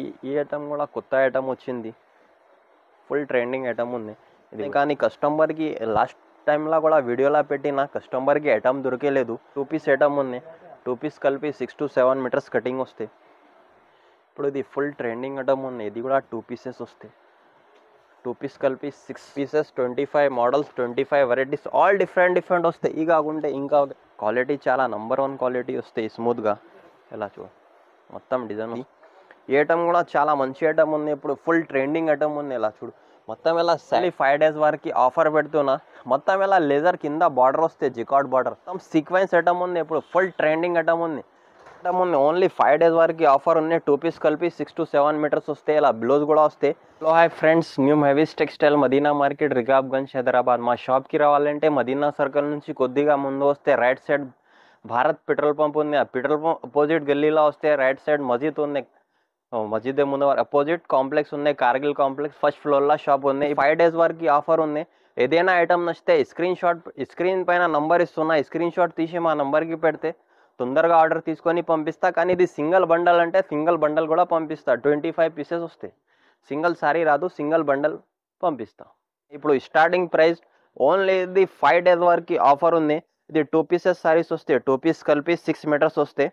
ఈ ఐటమ్ కూడా కొత్త ఐటమ్ వచ్చింది, ఫుల్ ట్రెండింగ్ ఐటమ్ ఉంది ఇది. కానీ కస్టమర్కి లాస్ట్ టైంలో కూడా వీడియోలో పెట్టిన కస్టమర్కి ఐటమ్ దొరికేలేదు. 2 పీస్ ఐటమ్ ఉంది, 2 పీస్ కలిపి 6 to 7 మీటర్స్ కటింగ్ వస్తాయి. ఇప్పుడు ఇది ఫుల్ ట్రెండింగ్ ఐటమ్ ఉంది, ఇది కూడా 2 పీసెస్ వస్తాయి. 2 పీస్ కలిపి 6 pieces, 25 models, 25 varieties, all different వస్తాయి. ఈ కాకుంటే ఇంకా క్వాలిటీ చాలా నంబర్ 1 క్వాలిటీ వస్తాయి స్మూత్గా. ఎలా చూడ మొత్తం డిజైన్. ఈ ఐటమ్ కూడా చాలా మంచి ఐటమ్ ఉంది, ఇప్పుడు ఫుల్ ట్రెండింగ్ ఐటమ్ ఉంది. ఎలా చూడు మొత్తం ఎలా 5 days వరకు ఆఫర్ పెడుతున్నా. మొత్తం ఎలా లేజర్ కింద బార్డర్ వస్తే జికార్డ్ బార్డర్, మొత్తం సీక్వెన్స్ ఐటమ్ ఉంది, ఇప్పుడు ఫుల్ ట్రెండింగ్ ఐటమ్ ఉంది. ఓన్లీ 5 days వరకు ఆఫర్ ఉంది. 2 పీస్ కలిపి 6 to 7 మీటర్స్ వస్తాయి. ఇలా బ్లౌజ్ కూడా వస్తాయి. Hello hi friends, new Heavies textile Madina market, Rikabganj, Hyderabad. మా షాప్కి రావాలంటే మదీనా సర్కిల్ నుంచి కొద్దిగా ముందు వస్తే right side Bharat petrol pump ఉంది. ఆ పెట్రోల్ పంప్ అపోజిట్ గల్లీలో వస్తే రైట్ సైడ్ మస్జిద్ ఉంది. మస్జిద్ ముందు అపోజిట్ కాంప్లెక్స్ ఉంది, కార్గిల్ కాంప్లెక్స్, ఫస్ట్ ఫ్లోర్లో షాప్ ఉంది. 5 days వరకు ఆఫర్ ఉంది. ఏదైనా ఐటమ్ నచ్చితే స్క్రీన్ పైన నంబర్ ఇస్తున్నా, స్క్రీన్ షాట్ తీసి మా నంబర్కి పెడితే తొందరగా ఆర్డర్ తీసుకొని పంపిస్తా. కానీ ఇది సింగిల్ బండల్ అంటే సింగిల్ బండల్ కూడా పంపిస్తా. 25 పీసెస్ వస్తాయి, సింగిల్ సారీ రాదు, సింగిల్ బండల్ పంపిస్తా. ఇప్పుడు స్టార్టింగ్ ప్రైస్ ఓన్లీ ఇది 5 days వరకు ఆఫర్ ఉంది. ఇది 2 పీసెస్ సారీస్ వస్తాయి, 2 పీస్ కలిపి 6 మీటర్స్ వస్తాయి.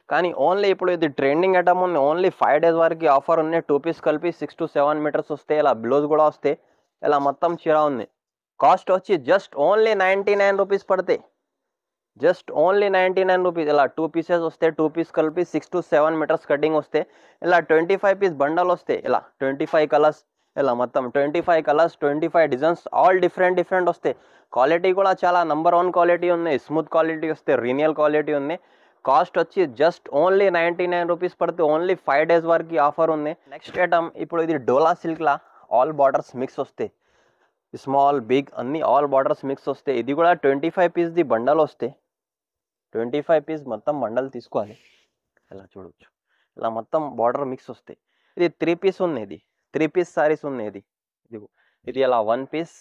కానీ ఓన్లీ ఇప్పుడు ఇది ట్రెండింగ్ ఐటమ్ ఉంది, ఓన్లీ 5 days వరకు ఆఫర్ ఉంది. 2 పీస్ కలిపి 6 to 7 మీటర్స్ వస్తాయి. ఇలా బ్లౌజ్ కూడా వస్తాయి. ఇలా మొత్తం చీర ఉంది. కాస్ట్ వచ్చి జస్ట్ ఓన్లీ 99 రూపీస్ పడతాయి, జస్ట్ ఓన్లీ 99 రూపీస్. ఇలా 2 పీసెస్ వస్తాయి, 2 పీస్ కలిపి 6 to 7 మీటర్స్ కటింగ్ వస్తాయి. ఇలా 25 పీస్ బండల్ వస్తాయి. ఇలా 25 కలర్స్, ఇలా మొత్తం 25 కలర్స్, 25 డిజైన్స్, ఆల్ డిఫరెంట్ వస్తాయి. క్వాలిటీ కూడా చాలా నంబర్ 1 క్వాలిటీ ఉంది, స్మూత్ క్వాలిటీ వస్తాయి, రీనియల్ క్వాలిటీ ఉంది. కాస్ట్ వచ్చి జస్ట్ ఓన్లీ 99 రూపీస్ పడుతుంది. ఓన్లీ 5 days వరకు ఆఫర్ ఉంది. నెక్స్ట్ ఐటమ్ ఇప్పుడు ఇది డోలా సిల్క్లా ఆల్ బార్డర్స్ మిక్స్ వస్తాయి, స్మాల్ బిగ్ అన్ని ఆల్ బార్డర్స్ మిక్స్ వస్తాయి. ఇది కూడా 25 పీస్ది బండల్ వస్తాయి. 25 పీస్ మొత్తం బండల్ తీసుకోవాలి. ఇలా చూడవచ్చు, ఇలా మొత్తం బార్డర్ మిక్స్ వస్తాయి. ఇది 3 పీస్ ఉంది, ఇది 3 పీస్ సారీస్ ఉంది. ఇది ఇలా 1 పీస్,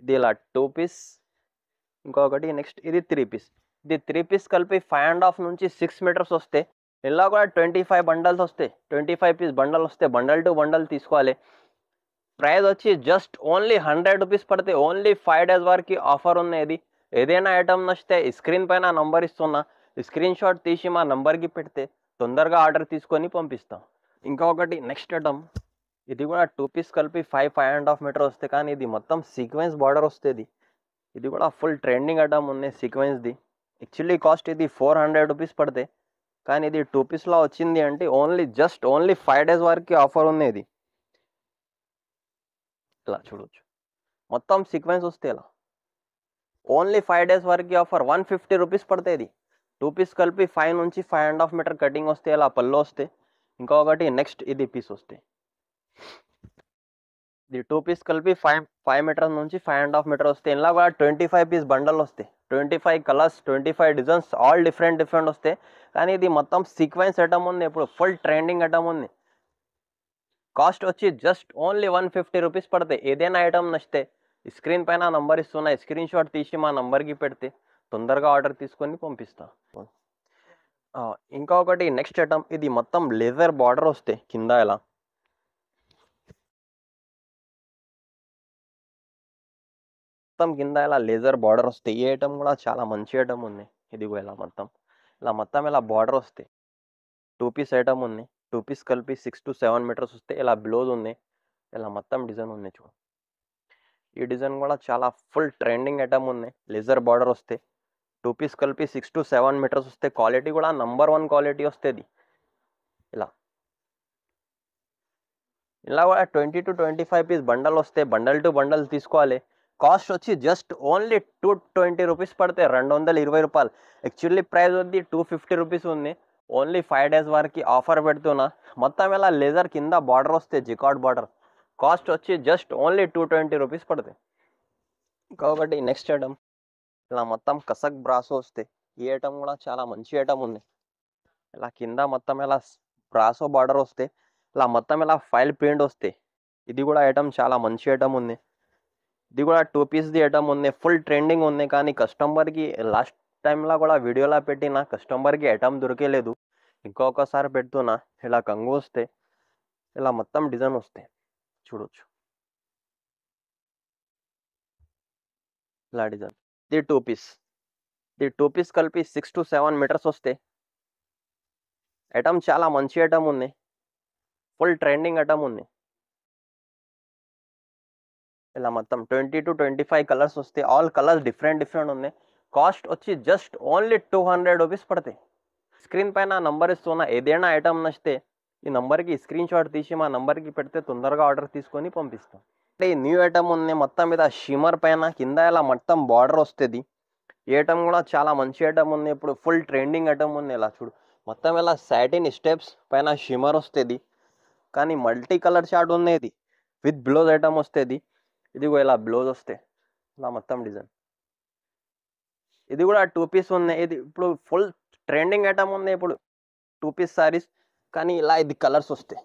ఇది ఇలా 2 పీస్, ఇంకొకటి నెక్స్ట్ ఇది 3 పీస్. ఇది 3 పీస్ కలిపి 5.5 నుంచి 6 మీటర్స్ వస్తాయి. ఇలా కూడా 25 బండల్స్ వస్తాయి, 25 పీస్ బండల్ వస్తాయి. బండల్ టు బండల్ తీసుకోవాలి. ప్రైస్ వచ్చి జస్ట్ ఓన్లీ 100 రూపీస్ పడితే. ఓన్లీ 5 days వరకు ఆఫర్ ఉంది. ఏదైనా ఐటమ్ నచ్చితే స్క్రీన్ పైన నంబర్ ఇస్తున్నా, స్క్రీన్ షాట్ తీసి మా నంబర్కి పెడితే తొందరగా ఆర్డర్ తీసుకొని పంపిస్తాం. ఇంకొకటి నెక్స్ట్ ఐటమ్, ఇది కూడా 2 పీస్ కలిపి 5.5 మీటర్ వస్తాయి. కానీ ఇది మొత్తం సీక్వెన్స్ బార్డర్ వస్తుంది. ఇది కూడా ఫుల్ ట్రెండింగ్ ఐటమ్ ఉంది సీక్వెన్స్ది. యాక్చువల్లీ కాస్ట్ ఇది 400 రూపీస్ పడితే, కానీ ఇది 2 పీస్లో వచ్చింది అంటే ఓన్లీ 5 days వరకు ఆఫర్ ఉంది. ఇది ఇలా చూడవచ్చు, మొత్తం సీక్వెన్స్ వస్తే ఇలా ఓన్లీ 5 days వరకు ఆఫర్. 150 రూపీస్ పడుతుంది. ఇది 2 పీస్ కలిపి 5 నుంచి 5.5 మీటర్ కటింగ్ వస్తే ఇలా పళ్ళు వస్తాయి. ఇంకొకటి నెక్స్ట్ ఇది పీస్ వస్తాయి. ఇది 2 పీస్ కలిపి 5 మీటర్ నుంచి 5.5 మీటర్ వస్తాయి. ఇలా కూడా 25 పీస్ బండల్ వస్తాయి, 25 కలర్స్, 25 డిజైన్స్, ఆల్ డిఫరెంట్ వస్తాయి. కానీ ఇది మొత్తం సీక్వెన్స్ ఐటమ్ ఉంది, ఇప్పుడు ఫుల్ ట్రెండింగ్ ఐటమ్ ఉంది. కాస్ట్ వచ్చి జస్ట్ ఓన్లీ 150 రూపీస్ పడతాయి. ఏదైనా ఐటమ్ నచ్చితే స్క్రీన్ పైన నంబర్ ఇస్తున్నా, స్క్రీన్ షాట్ తీసి మా నంబర్కి పెడితే తొందరగా ఆర్డర్ తీసుకొని పంపిస్తా. ఇంకొకటి నెక్స్ట్ ఐటమ్, ఇది మొత్తం లేజర్ బార్డర్ వస్తాయి కింద. ఇలా మొత్తం కింద ఇలా లేజర్ బార్డర్ వస్తాయి. ఈ ఐటమ్ కూడా చాలా మంచి ఐటమ్ ఉంది. ఇదిగో ఇలా మొత్తం ఇలా బార్డర్ వస్తాయి. 2 పీస్ ఐటమ్ ఉంది, 2 పీస్ కలిపి 6 to 7 మీటర్స్ వస్తాయి. ఇలా బ్లౌజ్ ఉంది, ఇలా మొత్తం డిజైన్ ఉంది చూడు. ఈ డిజైన్ కూడా చాలా ఫుల్ ట్రెండింగ్ ఐటమ్ ఉంది. లేజర్ బార్డర్ వస్తాయి, 2 పీస్ కలిపి 6 to 7 మీటర్స్ వస్తాయి. క్వాలిటీ కూడా నంబర్ 1 క్వాలిటీ వస్తుంది. ఇలా కూడా 20 to 25 పీస్ బండల్ వస్తాయి. బండల్ టు బండల్ తీసుకోవాలి. కాస్ట్ వచ్చి జస్ట్ ఓన్లీ 220 రూపీస్ పడితే, 220 రూపాయలు. యాక్చువల్లీ ప్రైస్ ఉంది 250 రూపీస్ ఉంది. ఓన్లీ 5 days వరకు ఆఫర్ పెడుతున్నా. మొత్తం ఇలా లేజర్ కింద బార్డర్ వస్తే జికార్డ్ బార్డర్. కాస్ట్ వచ్చి జస్ట్ ఓన్లీ 220 రూపీస్ పడుతుంది. ఇంకొకటి నెక్స్ట్ ఐటమ్, ఇలా మొత్తం కసక్ బ్రాసో వస్తాయి. ఈ ఐటమ్ కూడా చాలా మంచి ఐటమ్ ఉంది. ఇలా కింద మొత్తం ఇలా బ్రాసో బార్డర్ వస్తాయి. ఇలా మొత్తం ఇలా ఫైల్ ప్రింట్ వస్తాయి. ఇది కూడా ఐటమ్ చాలా మంచి ఐటమ్ ఉంది. ఇది కూడా 2 పీస్ది ఐటమ్ ఉంది, ఫుల్ ట్రెండింగ్ ఉంది. కానీ కస్టమర్కి లాస్ట్ టైంలో కూడా వీడియోలో పెట్టిన కస్టమర్కి ఐటమ్ దొరికేలేదు. ఇంకొకసారి పెడుతున్నా, ఇలా కంగు వస్తే ఇలా మొత్తం డిజైన్ వస్తాయి చూడొచ్చు. ఇలా డిజైన్. ఇది 2 పీస్. ఇది 2 పీస్ కలిపి 6 to 7 మీటర్స్ వస్తాయి. ఐటమ్ చాలా మంచి ఐటమ్ ఉంది, ఫుల్ ట్రెండింగ్ ఐటమ్ ఉంది. ఇలా మొత్తం 20 to 25 కలర్స్ వస్తాయి. ఆల్ కలర్స్ డిఫరెంట్ ఉన్నాయి. కాస్ట్ వచ్చి జస్ట్ ఓన్లీ 200 రూపీస్ పడతాయి. స్క్రీన్ పైన నంబర్ ఇస్తున్నా, ఏదైనా ఐటమ్ నచ్చితే ఈ నంబర్కి స్క్రీన్ షాట్ తీసి మా నంబర్కి పెడితే తొందరగా ఆర్డర్ తీసుకొని పంపిస్తాం. అంటే ఈ న్యూ ఐటమ్ ఉంది, మొత్తం మీద షిమ్మర్ పైన కింద ఇలా మొత్తం బార్డర్ వస్తుంది. ఈ ఐటమ్ కూడా చాలా మంచి ఐటమ్ ఉంది, ఇప్పుడు ఫుల్ ట్రెండింగ్ ఐటమ్ ఉంది. ఇలా చూడు, మొత్తం ఇలా సాటిన్ స్టెప్స్ పైన షిమ్మర్ వస్తుంది, కానీ మల్టీ కలర్ చార్ట్ ఉంది. ఇది విత్ బ్లౌజ్ ఐటమ్ వస్తుంది. ఇది కూడా ఇలా బ్లౌజ్ వస్తే ఇలా మొత్తం డిజైన్. ఇది కూడా 2 పీస్ ఉంది. ఇది ఇప్పుడు ఫుల్ ట్రెండింగ్ ఐటమ్ ఉంది ఇప్పుడు 2 పీస్ సారీస్, కానీ ఇలా ఇది కలర్స్ వస్తాయి.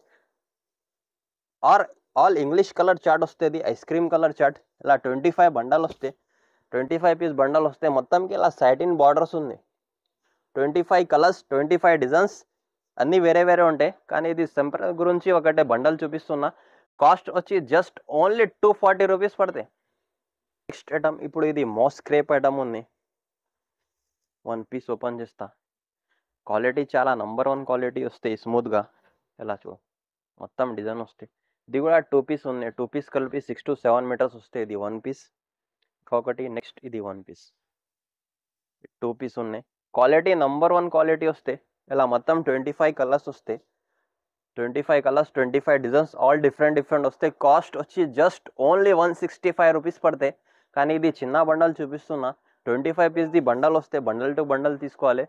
ఆల్ ఇంగ్లీష్ కలర్ చార్ట్ వస్తుంది, ఐస్ క్రీమ్ కలర్ చార్ట్. ఇలా 25 బండల్ వస్తాయి, 25 పీస్ బండల్ వస్తాయి. మొత్తంకి ఇలా సాటిన్ బార్డర్స్ ఉంది. 25 కలర్స్, 25 డిజైన్స్ అన్నీ వేరే వేరే ఉంటాయి, కానీ ఇది సింపుల్ గురించి ఒకటే బండల్ చూపిస్తున్నా. కాస్ట్ వచ్చి జస్ట్ ఓన్లీ 240 రూపీస్ పడతాయి. నెక్స్ట్ ఐటమ్, ఇప్పుడు ఇది మోస్ క్రేప్ ఐటమ్ ఉంది. 1 పీస్ ఓపెన్ చేస్తా. క్వాలిటీ చాలా నంబర్ 1 క్వాలిటీ వస్తాయి, స్మూత్గా. ఇలా చూడు, మొత్తం డిజైన్ వస్తాయి. ఇది కూడా 2 పీస్ ఉంది. 2 పీస్ కలిపి 6 to 7 మీటర్స్ వస్తాయి. ఇది 1 పీస్. ఇంకొకటి నెక్స్ట్, ఇది 1 పీస్. 2 పీస్ ఉన్నాయి. క్వాలిటీ నంబర్ 1 క్వాలిటీ వస్తాయి. ఇలా మొత్తం 25 కలర్స్ వస్తాయి. 25 కలర్స్, 25 డిజైన్స్, ఆల్ డిఫరెంట్ వస్తాయి. కాస్ట్ వచ్చి జస్ట్ ఓన్లీ 165 రూపీస్ పడతాయి. కానీ ఇది చిన్న బండల్ చూపిస్తున్నా. 25 పీస్ది బండల్ వస్తే బండల్ టు బండల్ తీసుకోవాలి.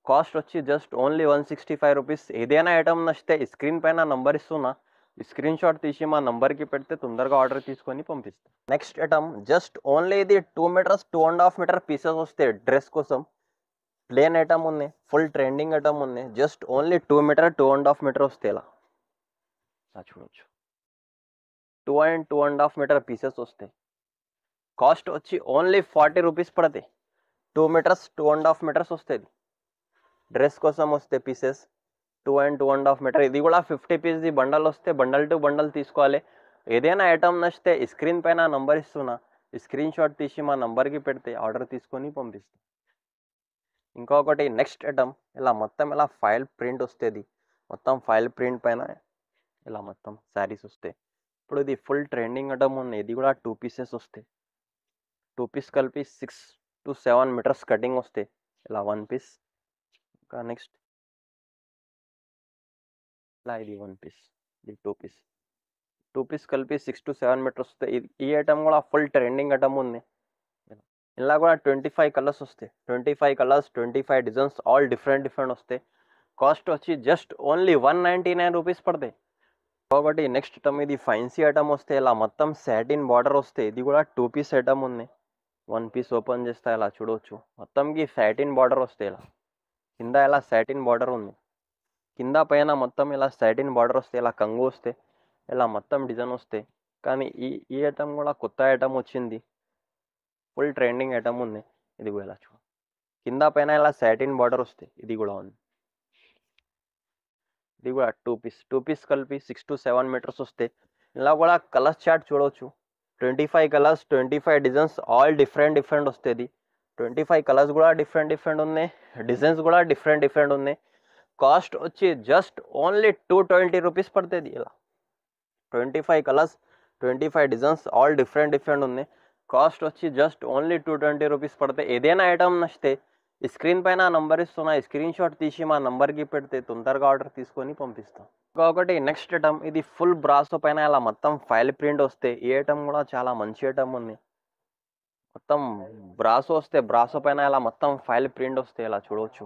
కాస్ట్ వచ్చి జస్ట్ ఓన్లీ 165 రూపీస్. ఏదైనా ఐటమ్ నచ్చితే స్క్రీన్ పైన నంబర్ ఇస్తున్నా, స్క్రీన్ షాట్ తీసి మా నంబర్కి పెడితే తొందరగా ఆర్డర్ తీసుకొని పంపిస్తాం. నెక్స్ట్ ఐటమ్ జస్ట్ ఓన్లీ ఇది 2 మీటర్స్ 2.5 మీటర్ పీసెస్ వస్తాయి. డ్రెస్ కోసం ప్లేన్ ఐటమ్ ఉంది, ఫుల్ ట్రెండింగ్ ఐటమ్ ఉంది. జస్ట్ ఓన్లీ 2 మీటర్ 2.5 మీటర్ వస్తాయి. ఇలా చూడవచ్చు, 2 and 2.5 మీటర్ పీసెస్ వస్తాయి. కాస్ట్ వచ్చి ఓన్లీ 40 రూపీస్ పడతాయి. 2 మీటర్స్ 2.5 మీటర్స్ వస్తుంది. డ్రెస్ కోసం వస్తే పీసెస్ 2 and 2.5 మీటర్. ఇది కూడా 50 పీస్ది బండల్ వస్తే బండల్ టు బండల్ తీసుకోవాలి. ఏదైనా ఐటమ్ నచ్చితే స్క్రీన్ పైన నంబర్ ఇస్తున్నా, స్క్రీన్ షాట్ తీసి మా నంబర్కి పెడితే ఆర్డర్ తీసుకొని పంపిస్తాం. ఇంకొకటి నెక్స్ట్ ఐటమ్, ఇలా మొత్తం ఇలా ఫైల్ ప్రింట్ వస్తుంది. మొత్తం ఫైల్ ప్రింట్ పైన ఇలా మొత్తం శారీస్ వస్తాయి. ఇప్పుడు ఇది ఫుల్ ట్రెండింగ్ ఐటమ్ ఉంది. ఇది కూడా 2 పీసెస్ వస్తాయి. 2 పీస్ కలిపి 6 to 7 మీటర్స్ కటింగ్ వస్తాయి. ఇలా 1 పీస్. ఇంకా నెక్స్ట్ ఇలా ఇది 1 పీస్, ఇది 2 పీస్. 2 పీస్ కలిపి 6 to 7 మీటర్స్ వస్తాయి. ఈ ఐటమ్ కూడా ఫుల్ ట్రెండింగ్ ఐటమ్ ఉంది. ఇలా కూడా 25 కలర్స్ వస్తాయి. 25 కలర్స్, 25 డిజైన్స్, ఆల్ డిఫరెంట్ వస్తాయి. కాస్ట్ వచ్చి జస్ట్ ఓన్లీ 199 రూపీస్ పడతాయి. ఒకటి నెక్స్ట్ ఐటమ్, ఇది ఫైన్సీ ఐటమ్ వస్తే ఇలా మొత్తం సాటిన్ బార్డర్ వస్తాయి. ఇది కూడా 2 పీస్ ఐటమ్ ఉంది. 1 పీస్ ఓపెన్ చేస్తా, ఇలా చూడవచ్చు, మొత్తంకి సాటిన్ బార్డర్ వస్తాయి. ఇలా కింద ఇలా సాటిన్ బార్డర్ ఉంది, కింద పైన మొత్తం ఇలా సాటిన్ బార్డర్ వస్తాయి. ఇలా కంగు వస్తాయి, ఇలా మొత్తం డిజైన్ వస్తాయి. కానీ ఈ ఐటమ్ కూడా కొత్త ఐటమ్ వచ్చింది, ఫుల్ ట్రెండింగ్ ఐటమ్ ఉంది. ఇది కూడా ఇలా చూడు, కింద పైన ఇలా సాటిన్ బార్డర్ వస్తాయి. ఇది కూడా ఉంది. ఇది కూడా 2 పీస్ కలిపి 6 to 7 మీటర్స్ వస్తాయి. ఇలా కూడా కలర్స్ చార్ట్ చూడవచ్చు. 25 కలర్స్, 25 డిజైన్స్, ఆల్ డిఫరెంట్ వస్తుంది. 25 కలర్స్ కూడా డిఫరెంట్ ఉన్నాయి, డిజైన్స్ కూడా డిఫరెంట్ ఉన్నాయి. కాస్ట్ వచ్చి జస్ట్ ఓన్లీ 220 రూపీస్ పడుతుంది. ఇలా 25 కలర్స్, 25 డిజైన్స్, ఆల్ డిఫరెంట్ ఉన్నాయి. కాస్ట్ వచ్చి జస్ట్ ఓన్లీ 220 రూపీస్ పడతాయి. ఏదైనా ఐటమ్ నచ్చితే స్క్రీన్ పైన నంబర్ ఇస్తున్నా, స్క్రీన్ షాట్ తీసి మా నంబర్కి పెడితే తొందరగా ఆర్డర్ తీసుకొని పంపిస్తాం. ఇంకొకటి నెక్స్ట్ ఐటమ్, ఇది ఫుల్ బ్రాసో పైన ఇలా మొత్తం ఫైల్ ప్రింట్ వస్తే. ఈ ఐటమ్ కూడా చాలా మంచి ఐటమ్ ఉంది. మొత్తం బ్రాసో వస్తే, బ్రాసో పైన ఇలా మొత్తం ఫైల్ ప్రింట్ వస్తే. ఇలా చూడవచ్చు,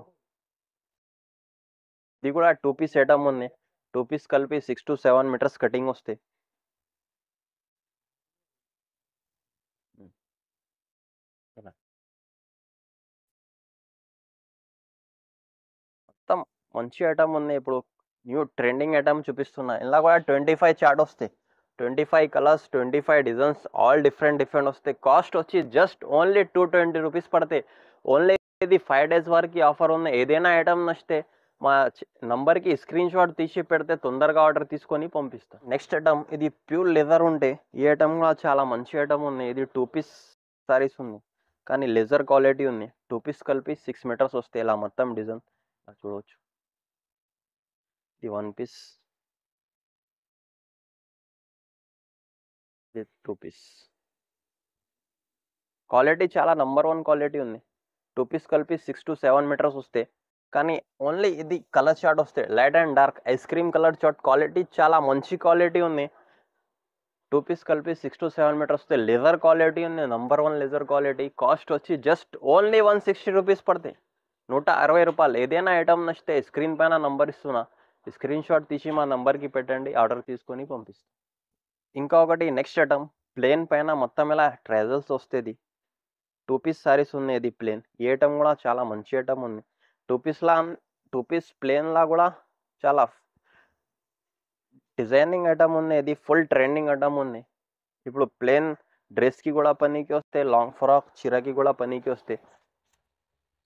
ఇది కూడా 2 పీస్ ఐటమ్ ఉంది. 2 పీస్ కలిపి 6 to 7 మీటర్స్ కటింగ్ వస్తాయి. మొత్తం మంచి ఐటమ్ ఉంది. ఇప్పుడు న్యూ ట్రెండింగ్ ఐటమ్ చూపిస్తున్నా. ఇలా కూడా 25 చార్ట్ వస్తాయి. 25 కలర్స్, 25 డిజైన్స్, ఆల్ డిఫరెంట్ వస్తాయి. కాస్ట్ వచ్చి జస్ట్ ఓన్లీ 220 రూపీస్ పడతాయి. ఓన్లీ ఇది 5 days వరకు ఆఫర్ ఉంది. ఏదైనా ఐటమ్ నచ్చితే మా నంబర్కి స్క్రీన్ షాట్ తీసి పెడితే తొందరగా ఆర్డర్ తీసుకొని పంపిస్తాం. నెక్స్ట్ ఐటమ్, ఇది ప్యూర్ లెదర్ ఉంటే ఈ ఐటమ్ కూడా చాలా మంచి ఐటమ్ ఉంది. ఇది 2 పీస్ సారీస్ ఉంది, కానీ లెదర్ క్వాలిటీ ఉంది. 2 పీస్ కలిపి 6 మీటర్స్ వస్తాయి. ఇలా మొత్తం డిజైన్ చూడవచ్చు. ఇది 1 పీస్, ఇది 2 పీస్. క్వాలిటీ చాలా నంబర్ 1 క్వాలిటీ ఉంది. 2 పీస్ కలిపి 6 to 7 మీటర్స్ వస్తాయి. కానీ ఓన్లీ ఇది కలర్ చార్ట్ వస్తాయి, light and dark ice cream colour chart. Quality చాలా మంచి క్వాలిటీ ఉంది. 2 పీస్ కలిపి 6 to 7 మీటర్స్ వస్తాయి. లెదర్ క్వాలిటీ ఉంది, నంబర్ 1 లెదర్ క్వాలిటీ. కాస్ట్ వచ్చి జస్ట్ ఓన్లీ 160 రూపీస్ పడతాయి, 160 రూపాయలు. ఏదైనా ఐటమ్ నచ్చితే స్క్రీన్ పైన నంబర్ ఇస్తున్నా, స్క్రీన్ షాట్ తీసి మా నంబర్కి పెట్టండి, ఆర్డర్ తీసుకొని పంపిస్తాం. ఇంకా ఒకటి నెక్స్ట్ ఐటమ్, ప్లేన్ పైన మొత్తం ఇలా ట్రెజల్స్ వస్తుంది. 2 పీస్ సారీస్ ఉన్నాయి. ఇది ప్లేన్. ఈ ఐటమ్ కూడా చాలా మంచి ఐటమ్ ఉంది. 2 పీస్ ప్లేన్లా కూడా చాలా డిజైనింగ్ ఐటమ్ ఉంది. ఇది ఫుల్ ట్రెండింగ్ ఐటమ్ ఉంది. ఇప్పుడు ప్లేన్ డ్రెస్కి కూడా పనికి వస్తే, లాంగ్ ఫ్రాక్ చీరకి కూడా పనికి వస్తే.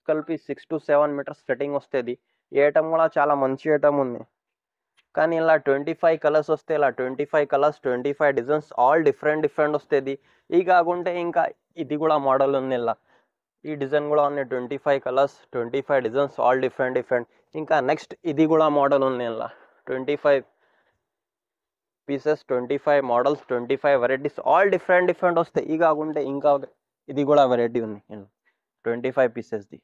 కలిపి 6 to 7 మీటర్స్ కటింగ్ వస్తుంది. ఈ ఐటమ్ కూడా చాలా మంచి ఐటమ్ ఉంది. కానీ ఇలా 25 కలర్స్ వస్తాయి. ఇలా 25 కలర్స్, 25 డిజైన్స్, ఆల్ డిఫరెంట్ వస్తుంది. ఈ కాకుంటే ఇంకా ఇది కూడా మోడల్ ఉంది. ఇలా ఈ డిజైన్ కూడా ఉన్నాయి. 25 కలర్స్, 25 డిజైన్స్, ఆల్ డిఫరెంట్. ఇంకా నెక్స్ట్ ఇది కూడా మోడల్ ఉంది. ఇలా 25 pieces, 25 models, 25 varieties, all different వస్తాయి. ఈ కాకుంటే ఇంకా ఇది కూడా వెరైటీ ఉంది 25 పీసెస్ది.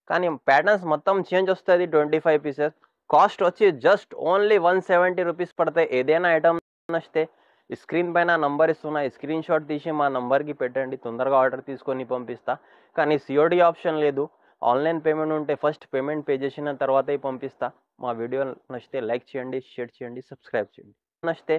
కానీ ప్యాటర్న్స్ మొత్తం చేంజ్ వస్తుంది. 25 పీసెస్ కాస్ట్ వచ్చి జస్ట్ ఓన్లీ 170 రూపీస్ పడతాయి. ఏదైనా ఐటమ్ నచ్చితే స్క్రీన్ పైన నంబర్ ఇస్తున్నా, స్క్రీన్ షాట్ తీసి మా నంబర్కి పెట్టండి, తొందరగా ఆర్డర్ తీసుకొని పంపిస్తా. కానీ COD ఆప్షన్ లేదు. ఆన్లైన్ పేమెంట్ ఉంటే ఫస్ట్ పేమెంట్ పే చేసిన తర్వాతే పంపిస్తా. మా వీడియో నచ్చితే లైక్ చేయండి, షేర్ చేయండి, సబ్స్క్రైబ్ చేయండి. నచ్చితే